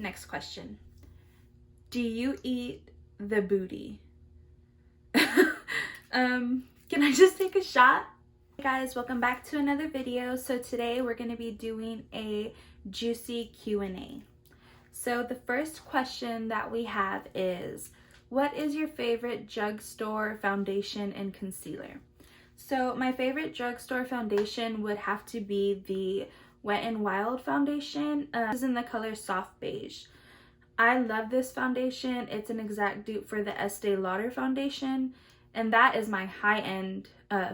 next question. Do you eat the booty? Can I just take a shot? Hey guys, welcome back to another video. So today we're going to be doing a juicy Q&A. So the first question that we have is, what is your favorite drugstore foundation and concealer? So my favorite drugstore foundation would have to be the Wet n Wild foundation. This is in the color Soft Beige. I love this foundation. It's an exact dupe for the Estee Lauder foundation, and that is my high-end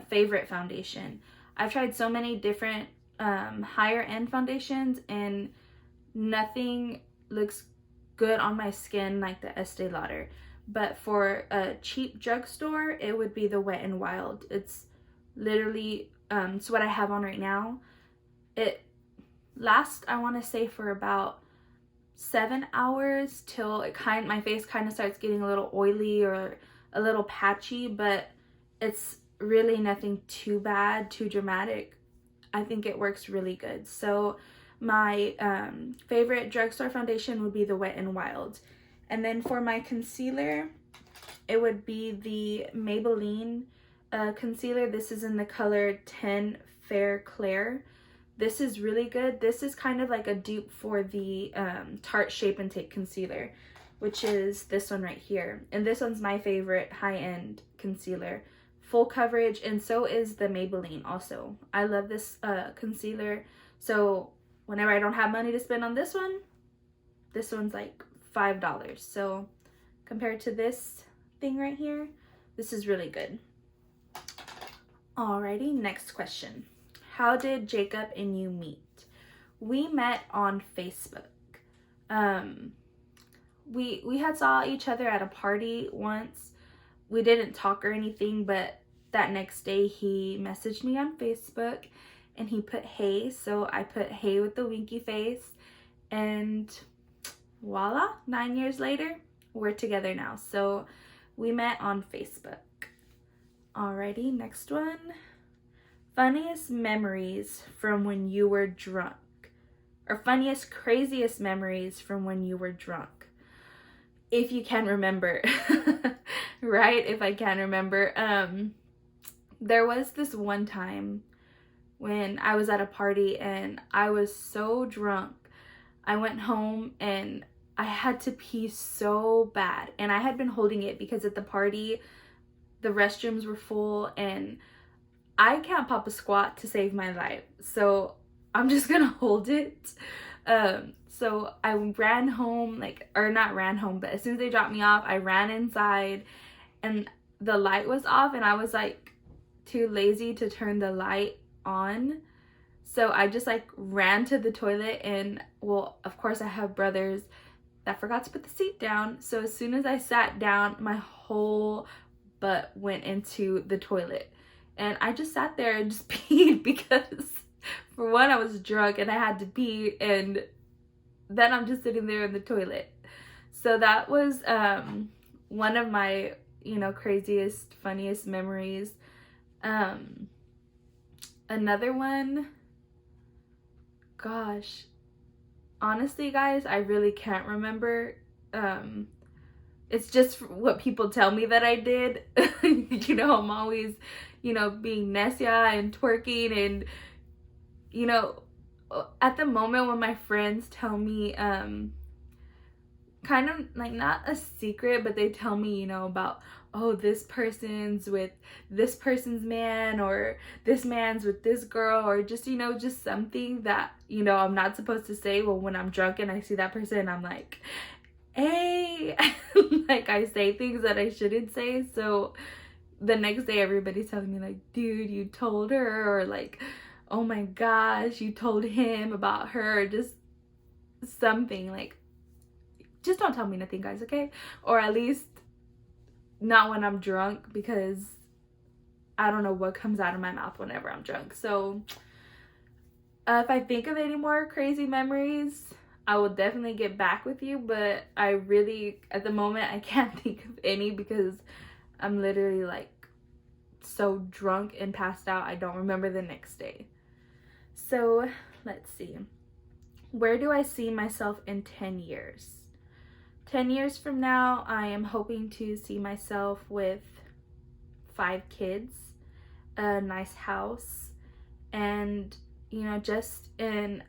favorite foundation. I've tried so many different higher-end foundations, and nothing looks good on my skin like the Estee Lauder. But for a cheap drugstore, it would be the Wet n Wild. It's literally, it's what I have on right now. It lasts, I want to say, for about 7 hours till my face kind of starts getting a little oily or a little patchy, but it's really nothing too bad, too dramatic. I think it works really good. So my favorite drugstore foundation would be the Wet n Wild. And then for my concealer, it would be the Maybelline concealer. This is in the color 10 Fair Clair. This is really good. This is kind of like a dupe for the Tarte Shape and Take concealer, which is this one right here. And this one's my favorite high-end concealer. Full coverage, and so is the Maybelline also. I love this concealer. So whenever I don't have money to spend on this one's like $5. So compared to this thing right here, this is really good. Alrighty, next question. How did Jacob and you meet? We met on Facebook. We had saw each other at a party once. We didn't talk or anything, but that next day he messaged me on Facebook and he put hey, so I put hey with the winky face, and voila, 9 years later, we're together now. So we met on Facebook. Alrighty, next one. Funniest memories from when you were drunk, or funniest, craziest memories from when you were drunk, if you can remember. Right, if I can remember. There was this one time when I was at a party and I was so drunk. I went home and I had to pee so bad, and I had been holding it because at the party the restrooms were full and I can't pop a squat to save my life, so I'm just gonna hold it. So I ran home, or not ran home, but as soon as they dropped me off, I ran inside and the light was off and I was like too lazy to turn the light on. So I just ran to the toilet, and well, of course I have brothers that forgot to put the seat down. So as soon as I sat down, my whole butt went into the toilet. And I just sat there and just peed because, for one, I was drunk and I had to pee, and then I'm just sitting there in the toilet. So that was one of my, craziest, funniest memories. Another one, gosh, honestly, guys, I really can't remember. It's just what people tell me that I did. I'm always, being necia and twerking, and, at the moment when my friends tell me, kind of not a secret, but they tell me, about, oh, this person's with this person's man, or this man's with this girl, or just, just something that, I'm not supposed to say. Well, when I'm drunk and I see that person, I'm like, hey, I say things that I shouldn't say. So the next day everybody's telling me dude, you told her, or oh my gosh, you told him about her, or just something. Just don't tell me nothing, guys, okay? Or at least not when I'm drunk, because I don't know what comes out of my mouth whenever I'm drunk. So if I think of any more crazy memories, I will definitely get back with you, but I really, at the moment, I can't think of any because I'm literally so drunk and passed out, I don't remember the next day. So let's see. where do I see myself in 10 years? 10 years from now, I am hoping to see myself with 5 kids, a nice house, and just in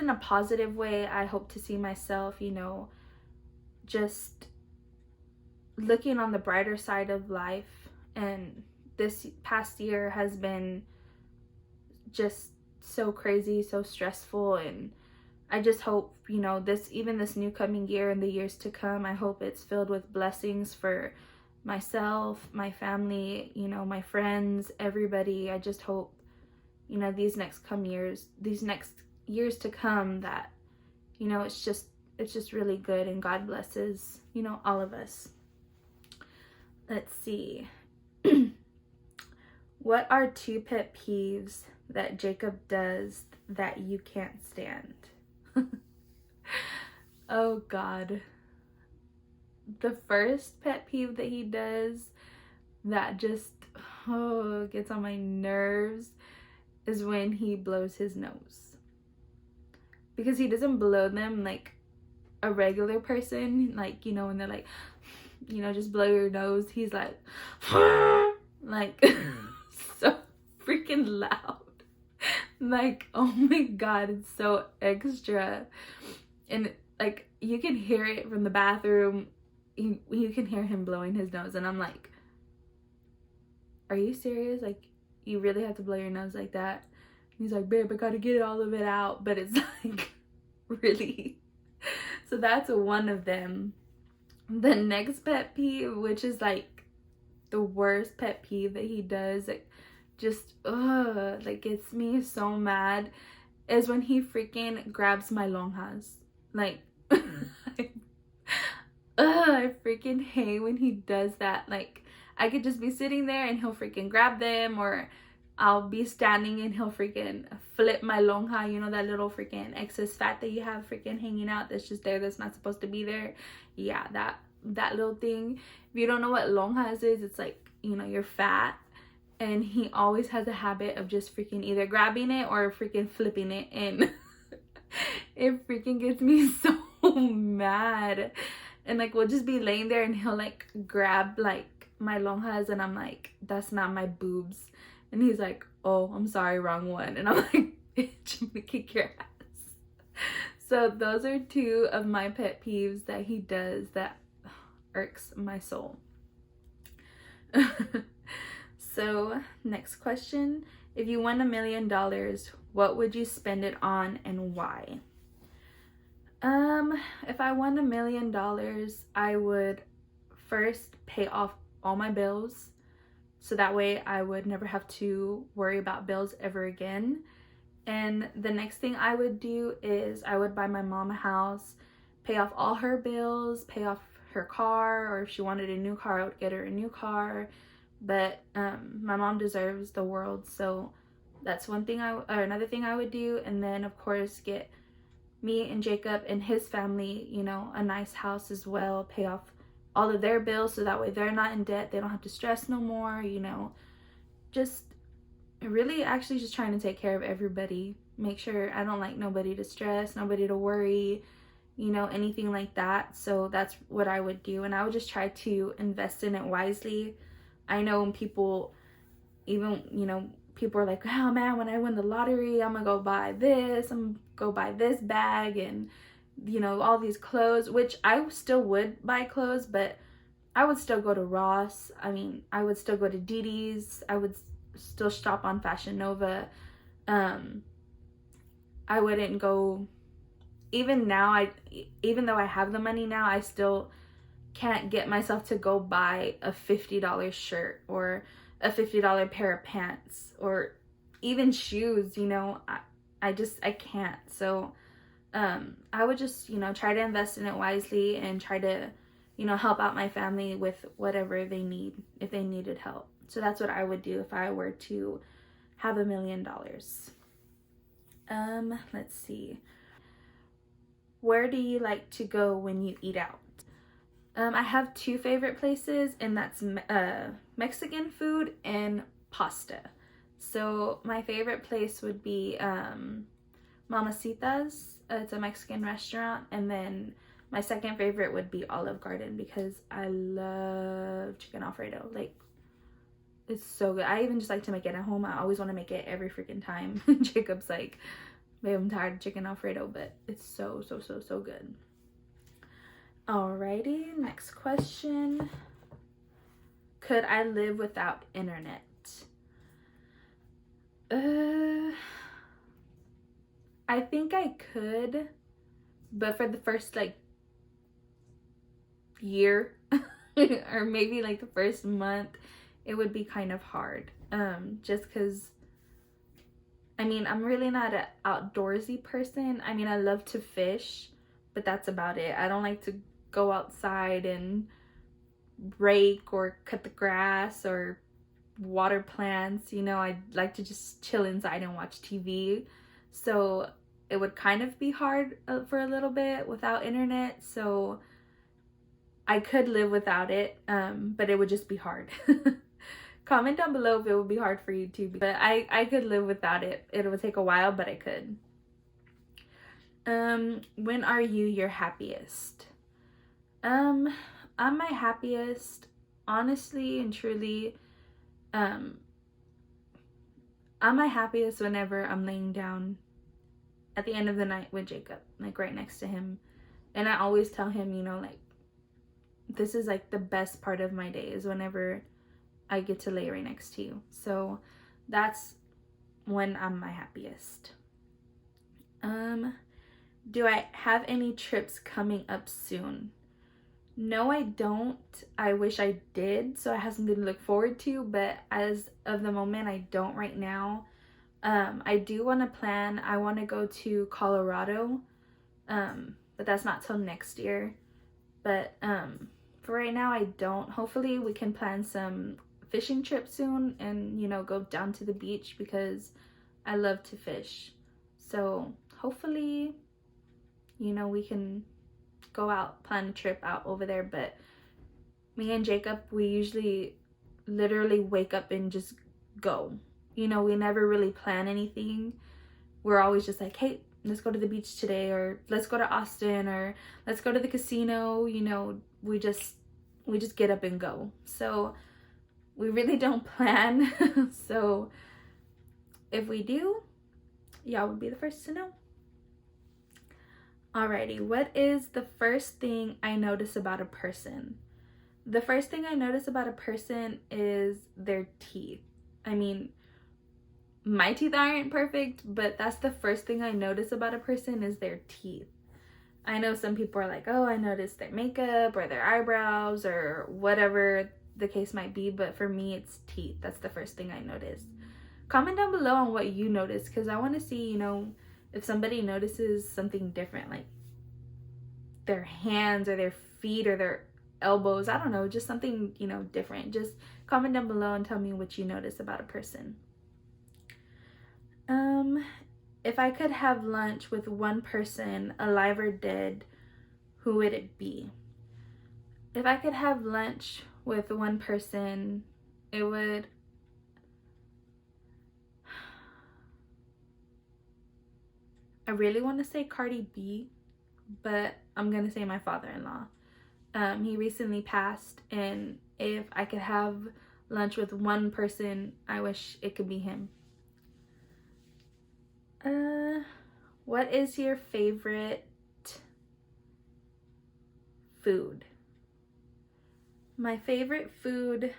a positive way. I hope to see myself, just looking on the brighter side of life. And this past year has been just so crazy, so stressful, and I just hope, this new coming year and the years to come, I hope it's filled with blessings for myself, my family, my friends, everybody. I just hope, these next years to come, that, it's just really good, and God blesses, all of us. Let's see. What are 2 pet peeves that Jacob does that you can't stand? Oh God. The first pet peeve that he does that just gets on my nerves is when he blows his nose. Because he doesn't blow them like a regular person, like, when they're like, just blow your nose. He's like, like, so freaking loud. Like, oh my God, it's so extra. And like, you can hear it from the bathroom. You can hear him blowing his nose, and I'm like, are you serious? Like, you really have to blow your nose like that? And he's like, babe, I gotta get all of it out. But it's like, really? So that's one of them. The next pet peeve, which is like the worst pet peeve that he does, like, just like, gets me so mad, is when he freaking grabs my longhas. Like, I freaking hate when he does that. Like, I could just be sitting there and he'll freaking grab them, or I'll be standing and he'll freaking flip my lonja, that little freaking excess fat that you have freaking hanging out that's just there, that's not supposed to be there. Yeah, that little thing. If you don't know what lonjas is, it's like, you're fat. And he always has a habit of just freaking either grabbing it or freaking flipping it, and it freaking gets me so mad. And like, we'll just be laying there and he'll like grab like my lonjas, and I'm like, that's not my boobs. And he's like, oh, I'm sorry, wrong one. And I'm like, bitch, I'm gonna kick your ass. So those are 2 of my pet peeves that he does that irks my soul. So next question, if you won $1 million, what would you spend it on and why? If I won $1 million, I would first pay off all my bills, so that way I would never have to worry about bills ever again. And the next thing I would do is I would buy my mom a house, pay off all her bills, pay off her car, or if she wanted a new car, I would get her a new car. But my mom deserves the world, so that's another thing I would do. And then of course get me and Jacob and his family, a nice house as well, pay off all of their bills, so that way they're not in debt, they don't have to stress no more, just really actually just trying to take care of everybody, make sure I don't like nobody to stress, nobody to worry, anything like that. So that's what I would do, and I would just try to invest in it wisely. I know when people are like, oh man, when I win the lottery, I'm gonna go buy this, I'm gonna go buy this bag, and all these clothes, which I still would buy clothes, but I would still go to Ross. I would still go to DD's. I would still shop on Fashion Nova. I wouldn't go, even now, even though I have the money now, I still can't get myself to go buy a $50 shirt or a $50 pair of pants or even shoes. I can't. So I would just try to invest in it wisely and try to help out my family with whatever they need, if they needed help. So that's what I would do if I were to have $1 million. Let's see, where do you like to go when you eat out? I have 2 favorite places, and that's Mexican food and pasta. So my favorite place would be Mamacita's. It's a Mexican restaurant. And then my second favorite would be Olive Garden because I love chicken Alfredo. Like, it's so good. I even just like to make it at home. I always want to make it every freaking time. Jacob's like, babe, I'm tired of chicken Alfredo, but it's so good. Alrighty, next question. Could I live without internet? I think I could, but for the first like year or maybe like the first month, it would be kind of hard. Just because, I mean, I'm really not an outdoorsy person. I mean, I love to fish, but that's about it. I don't like to go outside and rake or cut the grass or water plants. You know, I like to just chill inside and watch TV. So it would kind of be hard for a little bit without internet. So I could live without it, but it would just be hard. Comment down below if it would be hard for you too. But I could live without it. It would take a while, but I could. When are you your happiest? I'm my happiest, honestly and truly, I'm my happiest whenever I'm laying down at the end of the night with Jacob, like right next to him. And I always tell him, you know, like, this is like the best part of my day is whenever I get to lay right next to you. So that's when I'm my happiest. Do I have any trips coming up soon? No, I don't. I wish I did, so I have something to look forward to, but as of the moment, I don't right now. I do want to plan. I want to go to Colorado, but that's not till next year. But for right now, I don't. Hopefully, we can plan some fishing trips soon and, you know, go down to the beach because I love to fish. So hopefully, you know, we can go out, plan a trip out over there. But me and Jacob, we usually literally wake up and just go. You know, we never really plan anything. We're always just like, hey, let's go to the beach today, or let's go to Austin, or let's go to the casino. You know, we just get up and go. So we really don't plan. So if we do, y'all would be the first to know. Alrighty, what is the first thing I notice about a person? The first thing I notice about a person is their teeth. I mean, my teeth aren't perfect, but that's the first thing I notice about a person is their teeth. I know some people are like, oh, I noticed their makeup or their eyebrows or whatever the case might be, but for me, it's teeth. That's the first thing I notice. Comment down below on what you notice, because I want to see, you know, if somebody notices something different, like their hands or their feet or their elbows. I don't know, just something, you know, different. Just comment down below and tell me what you notice about a person. If I could have lunch with one person, alive or dead, who would it be? If I could have lunch with one person, it would... I really want to say Cardi B, but I'm going to say my father-in-law. He recently passed, and if I could have lunch with one person, I wish it could be him. What is your favorite food? My favorite food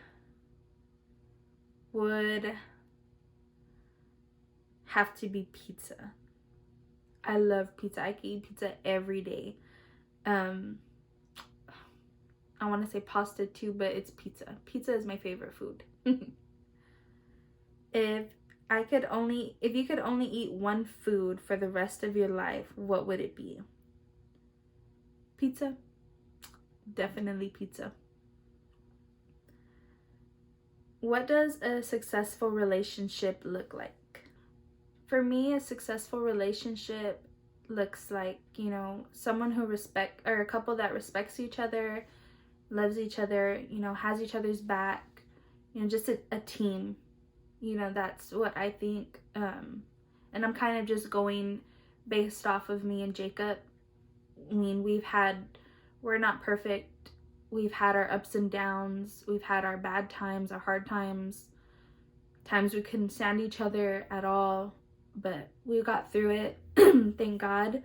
would have to be pizza. I love pizza. I can eat pizza every day. I want to say pasta too, but it's pizza. Pizza is my favorite food. If you could only eat one food for the rest of your life, what would it be? Pizza. Definitely pizza. What does a successful relationship look like? For me, a successful relationship looks like, you know, someone who a couple that respects each other, loves each other, you know, has each other's back, you know, just a team. You know, that's what I think. And I'm kind of just going based off of me and Jacob. I mean, we're not perfect. We've had our ups and downs. We've had our bad times, our hard times, times we couldn't stand each other at all, but we got through it, thank God.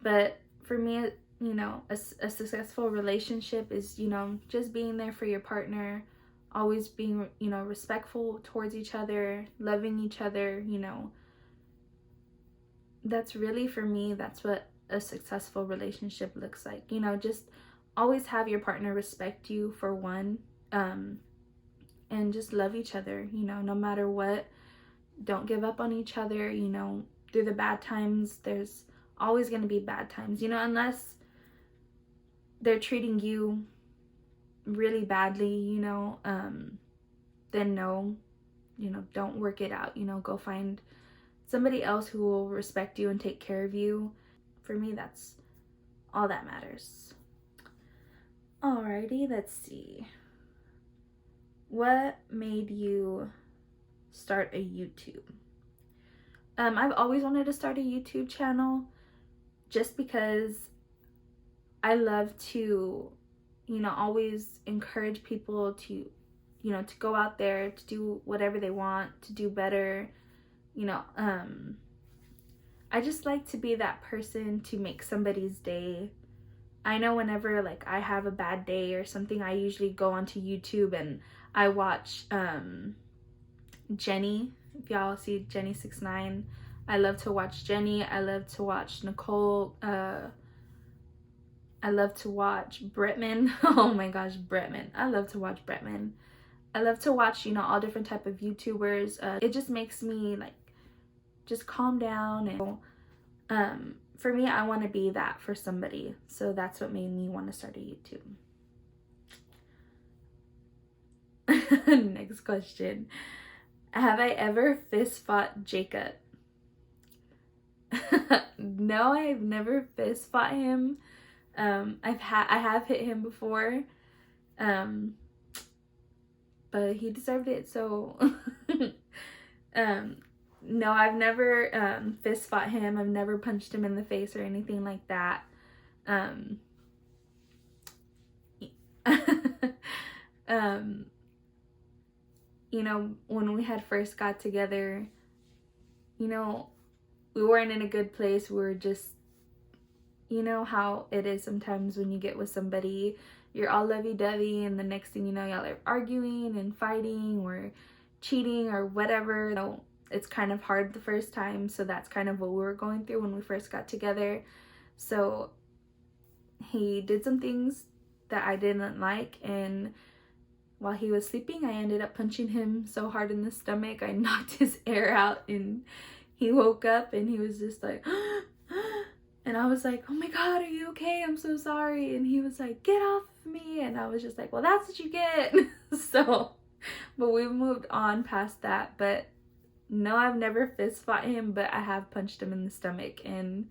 But for me, you know, a successful relationship is, you know, just being there for your partner, always being, you know, respectful towards each other, loving each other, you know. That's really, for me, that's what a successful relationship looks like. You know, just always have your partner respect you, for one, and just love each other, you know, no matter what. Don't give up on each other, you know. Through the bad times, there's always going to be bad times, you know, unless they're treating you really badly, you know, then no, you know, don't work it out, you know. Go find somebody else who will respect you and take care of you. For me, that's all that matters. Alrighty, let's see. What made you start a YouTube? I've always wanted to start a YouTube channel, just because I love to, you know, always encourage people to, you know, to go out there, to do whatever they want, to do better, you know. I just like to be that person to make somebody's day. I know whenever, like, I have a bad day or something, I usually go onto YouTube and I watch Jenny. If y'all see Jenny69, I love to watch Jenny. I love to watch Nicole. I love to watch Bretman. Oh my gosh, Bretman. I love to watch Bretman. I love to watch, you know, all different type of YouTubers. It just makes me, like, just calm down. And for me, I want to be that for somebody. So that's what made me want to start a YouTube. Next question. Have I ever fist fought Jacob? No, I've never fist fought him. I have hit him before. But he deserved it, so no, I've never fist fought him. I've never punched him in the face or anything like that. You know, when we had first got together, you know, we weren't in a good place. We were just, you know how it is sometimes when you get with somebody, you're all lovey-dovey, and the next thing you know, y'all are arguing and fighting or cheating or whatever. You know, it's kind of hard the first time, so that's kind of what we were going through when we first got together. So he did some things that I didn't like, and while he was sleeping, I ended up punching him so hard in the stomach, I knocked his air out, and he woke up and he was just like, and I was like, oh my God, are you okay? I'm so sorry. And he was like, get off of me. And I was just like, well, that's what you get. So, but we moved on past that. But no, I've never fist fought him, but I have punched him in the stomach, and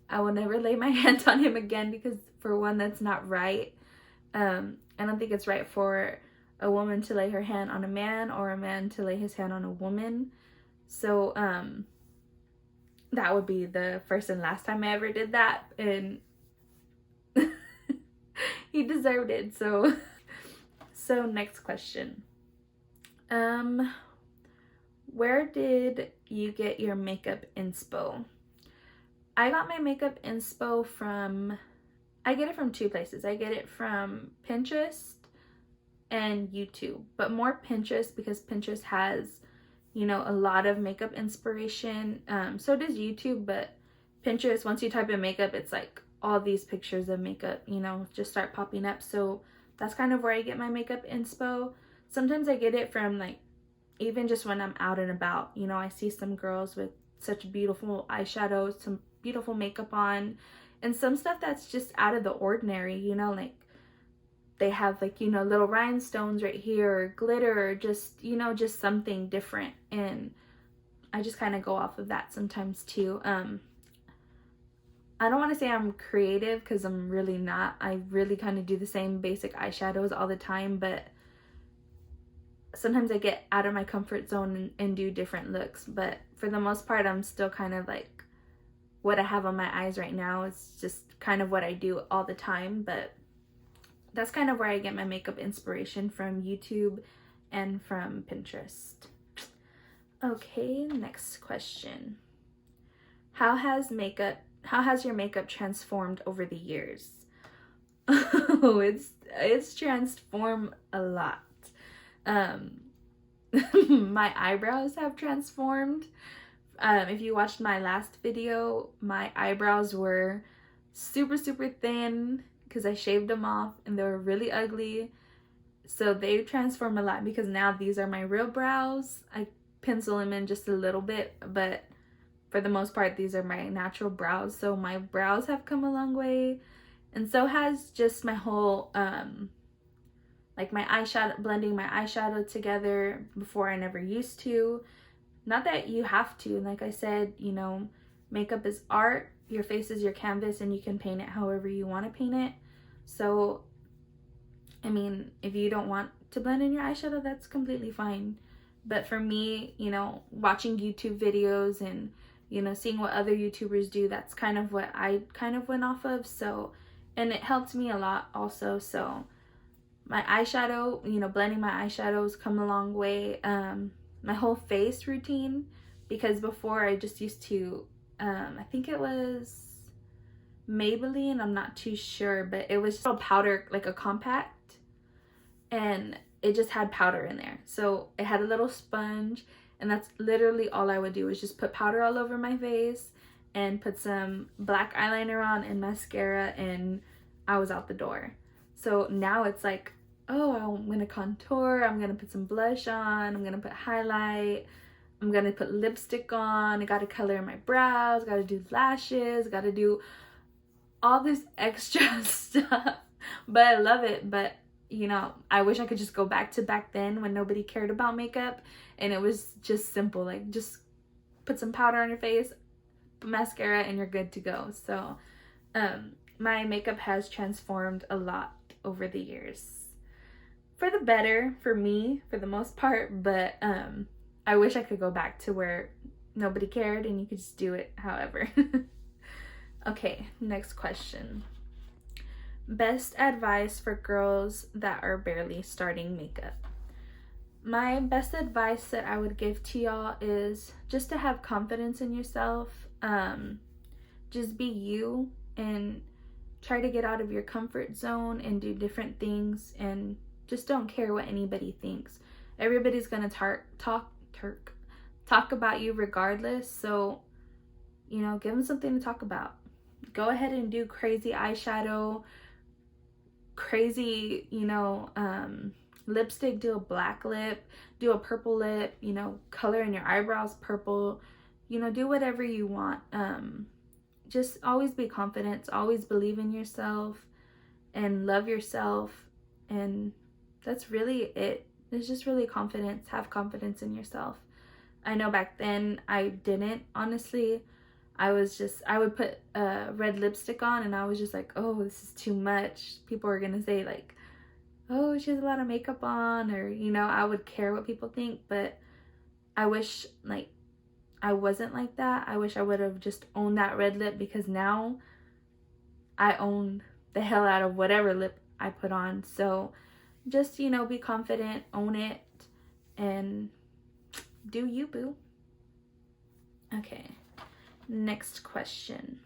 I will never lay my hands on him again, because for one, that's not right. I don't think it's right for a woman to lay her hand on a man, or a man to lay his hand on a woman. So, that would be the first and last time I ever did that, and he deserved it. So next question. Where did you get your makeup inspo? I got my makeup inspo from, I get it from two places. I get it from Pinterest and YouTube, but more Pinterest, because Pinterest has, you know, a lot of makeup inspiration. So does YouTube, but Pinterest, once you type in makeup, it's like all these pictures of makeup, you know, just start popping up. So that's kind of where I get my makeup inspo. Sometimes I get it from, like, even just when I'm out and about, you know, I see some girls with such beautiful eyeshadows, some beautiful makeup on, and some stuff that's just out of the ordinary, you know, like they have, like, you know, little rhinestones right here, or glitter, or just, you know, just something different. And I just kind of go off of that sometimes too. I don't want to say I'm creative, because I'm really not. I really kind of do the same basic eyeshadows all the time, but sometimes I get out of my comfort zone and do different looks. But for the most part, I'm still kind of like what I have on my eyes right now. It's just kind of what I do all the time, but that's kind of where I get my makeup inspiration, from YouTube and from Pinterest. Okay, next question. How has your makeup transformed over the years? Oh, it's transformed a lot. My eyebrows have transformed. If you watched my last video, my eyebrows were super thin because I shaved them off and they were really ugly. So they've transformed a lot because now these are my real brows. I pencil them in just a little bit, but for the most part, these are my natural brows. So my brows have come a long way. And so has just my whole, like my eyeshadow, blending my eyeshadow together. Before I never used to. Not that you have to. Like I said, you know, makeup is art. Your face is your canvas and you can paint it however you want to paint it. So, I mean, if you don't want to blend in your eyeshadow, that's completely fine. But for me, you know, watching YouTube videos and, you know, seeing what other YouTubers do, that's kind of what I kind of went off of. So, and it helped me a lot also. So my eyeshadow, you know, blending my eyeshadows come a long way. My whole face routine, because before I just used to, I think it was Maybelline, I'm not too sure, but it was just a powder, like a compact, and it just had powder in there. So it had a little sponge, and that's literally all I would do, is just put powder all over my face and put some black eyeliner on and mascara, and I was out the door. So now it's like, oh, I'm gonna contour, I'm gonna put some blush on, I'm gonna put highlight, I'm gonna put lipstick on, I gotta color my brows, gotta do lashes, gotta do all this extra stuff. But I love it. But you know, I wish I could just go back to back then when nobody cared about makeup and it was just simple, like just put some powder on your face, put mascara, and you're good to go. So my makeup has transformed a lot over the years, for the better for me, for the most part. But I wish I could go back to where nobody cared and you could just do it however. Okay, next question. Best advice for girls that are barely starting makeup. My best advice that I would give to y'all is just to have confidence in yourself. Just be you and try to get out of your comfort zone and do different things, and just don't care what anybody thinks. Everybody's gonna talk about you regardless. So, you know, give them something to talk about. Go ahead and do crazy eyeshadow, crazy, you know, lipstick, do a black lip, do a purple lip, you know, color in your eyebrows purple, you know, do whatever you want. Just always be confident, always believe in yourself and love yourself, and that's really it. It's just really confidence. Have confidence in yourself. I know back then I didn't, honestly. I would put red lipstick on and I was just like, oh, this is too much. People are gonna say like, oh, she has a lot of makeup on, or, you know, I would care what people think. But I wish like I wasn't like that. I wish I would have just owned that red lip, because now I own the hell out of whatever lip I put on. So just, you know, be confident, own it, and do you, boo. Okay, next question.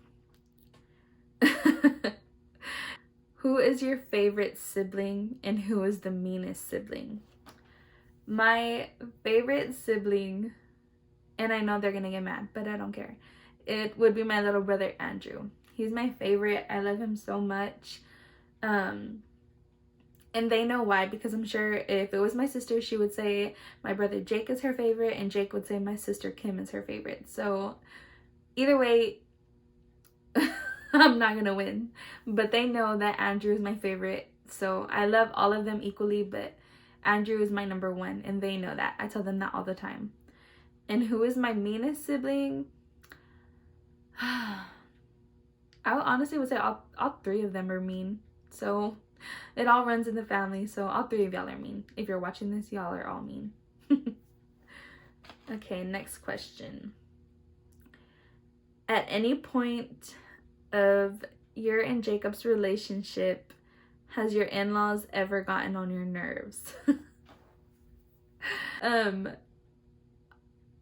Who is your favorite sibling and who is the meanest sibling? My favorite sibling, and I know they're gonna get mad, but I don't care, it would be my little brother Andrew. He's my favorite. I love him so much. And they know why, because I'm sure if it was my sister, she would say my brother Jake is her favorite, and Jake would say my sister Kim is her favorite. So either way, I'm not gonna win. But they know that Andrew is my favorite. So I love all of them equally, but Andrew is my number one, and they know that. I tell them that all the time. And who is my meanest sibling? I honestly would say all three of them are mean. So it all runs in the family. So all three of y'all are mean. If you're watching this, y'all are all mean. Okay, next question. at any point of your and Jacob's relationship, has your in-laws ever gotten on your nerves?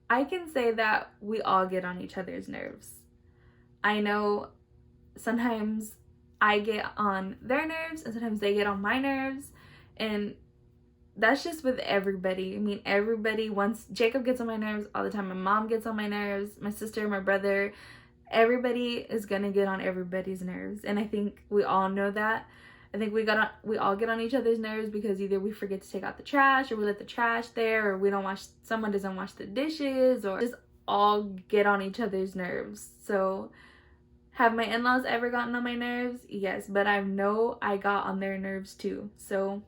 I can say that we all get on each other's nerves. I know sometimes I get on their nerves and sometimes they get on my nerves, and that's just with everybody. I mean, everybody wants, Jacob gets on my nerves all the time. My mom gets on my nerves, my sister, my brother. Everybody is gonna get on everybody's nerves, and I think we all know that. I think we all get on each other's nerves because either we forget to take out the trash, or we let the trash there, or someone doesn't wash the dishes, or just all get on each other's nerves. So have my in-laws ever gotten on my nerves? Yes, but I know I got on their nerves too. So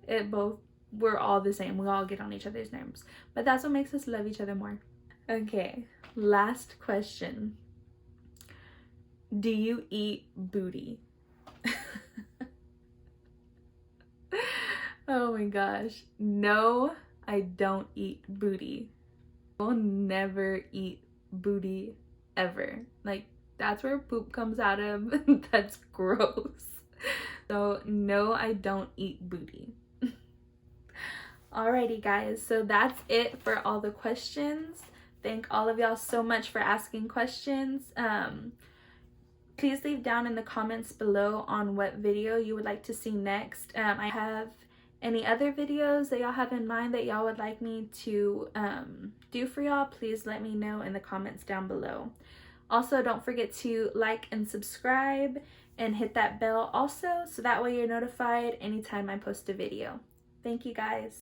we're all the same. We all get on each other's nerves. But that's what makes us love each other more. Okay, last question. Do you eat booty? Oh my gosh. No, I don't eat booty. I'll never eat booty ever. Like, that's where poop comes out of. That's gross. So no, I don't eat booty. Alrighty guys, so that's it for all the questions. Thank all of y'all so much for asking questions. Please leave down in the comments below on what video you would like to see next. I have any other videos that y'all have in mind that y'all would like me to do for y'all. Please let me know in the comments down below. Also, don't forget to like and subscribe and hit that bell also, so that way you're notified anytime I post a video. Thank you guys.